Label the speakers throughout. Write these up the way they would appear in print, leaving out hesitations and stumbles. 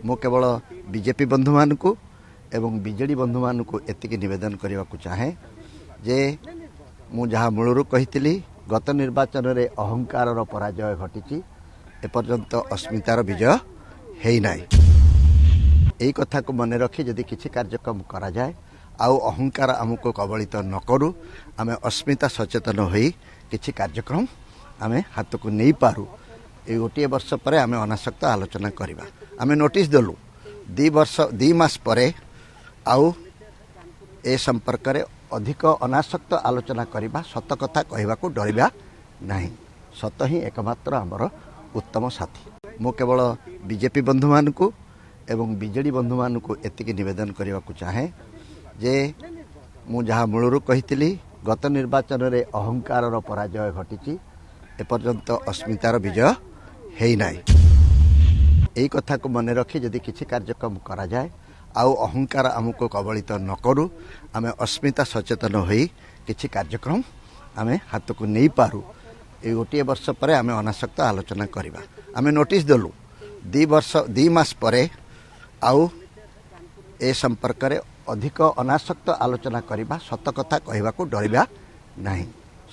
Speaker 1: मु केवल बीजेपी बंधु मानक एवं बीजेडी बंधु मानक एतिक निवेदन करने को चाहे जे मु जहाँ मूलरू कही गत निर्वाचन में अहंकार पराजय घटी एपर्यंत अस्मितार विजय है ना। यही कथा को मन रखी जदि किसी कार्यक्रम करा जाए आउ अहंकार आमको कबलित न करूँ आम अस्मिता सचेतन हो किसी कार्यक्रम आम हाथ को नहीं पारू। ये गोटे वर्ष पर आम अनासक्त आलोचना करवा आम नोटिस देलु 2 मास पर आउ ए संपर्क में अधिक अनासक्त आलोचना करवा सत कथा कहवा को डरवा नहीं। सत ही एकमात्र आमर उत्तम साथी। मु केवल बीजेपी बंधु मानक एवं बीजेडी बंधु मानक एतिक निवेदन करने को चाहे जे मु जहाँ मूलरू कही गत निर्वाचन में अहंकार पराजय घटी एपर्यंत अस्मितार विजय है ना। यही कथा को मन रखी जदि किसी कार्यक्रम करा जाए आउ अहंकार आमको कबलित न करूँ आम अस्मिता सचेतन हो किसी कार्यक्रम आम हाथ को नहीं पारू। ये गोटे वर्ष पर आम अनासक्त आलोचना करवा आम नोटिस देलु 2 मास पर आउ ए संपर्क में अधिक अनासक्त आलोचना करवा सत कथा कहवा को डरवा नहीं।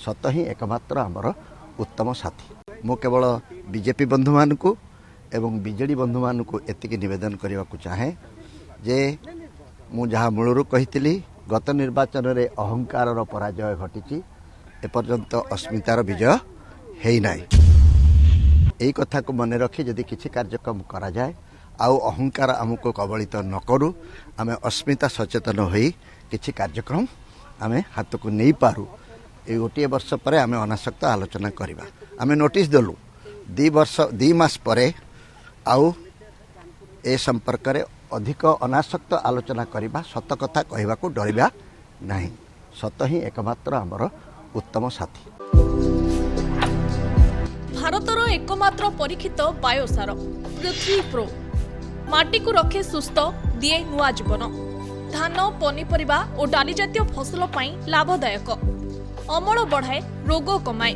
Speaker 1: सत ही एकमात्र आमर उत्तम साथी। मु केवल बीजेपी बंधु मानक एवं बीजेडी बंधु मानक एतिक निवेदन करने को चाहे जे मु जहाँ मूलरू कही गत निर्वाचन में अहंकार पराजय घटी एपर्यंत अस्मितार विजय है ना। यही कथा को मन रखी जदि किसी कार्यक्रम करा जाए आउ अहंकार आमको कबलित न करूँ आम अस्मिता सचेतन हो किसी कार्यक्रम आम हाथ को नहीं पारू। ये गोटे वर्ष पर आम अनासक्त आलोचना करवा आम नोटिस देलु 2 मास पर आउ ए संपर्क में अधिक अनासक्त आलोचना करवा सत कथा कहवा को डरवा नहीं। सत ही एकमात्र आमर उत्तम साथी।
Speaker 2: भारतर एकमात्र परीक्षित बायोसार पृथ्वी प्रो माटी को रखे सुस्थ दिए नुआ जीवन। धान पनीपरिबा और डाली जातीय फसल पाई लाभदायक अमल बढ़ाए रोग कमाए।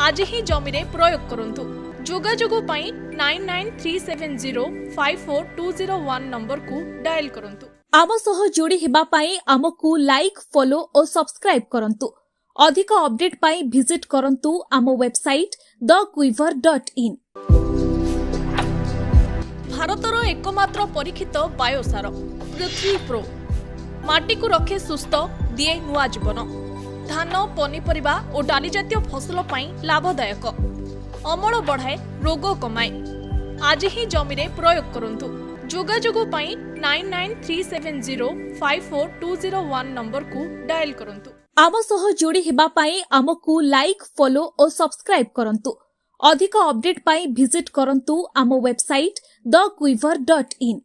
Speaker 2: आज ही जमी रे प्रयोग करंतु। जोगाजोग पाई 9937054201 नंबर को डायल करंतु। आम सह जोड़ी हेबा पाई आमको लाइक फॉलो और सब्सक्राइब करंतु। अधिक अपडेट पाई विजिट करंतु आम वेबसाइट thequiver.in। भारतर एकमात्र परीक्षित बायोसार पृथ्वी प्रो माटी को रखे सुस्थ दिए नुआ जीवन। धान पनीपरिबा और डाली जातीय फसल पाई लाभदायक अमल बढ़ाए रोग कमाए। आज ही जमी रे प्रयोग करंतु। जोगाजोग पाई 9937054201 नंबर को डायल करंतु। आम सह जोड़ी हेबा पाई आमको लाइक फॉलो और सब्सक्राइब करंतु। अधिक अपडेट पाई विजिट करंतु आम वेबसाइट thequiver.in।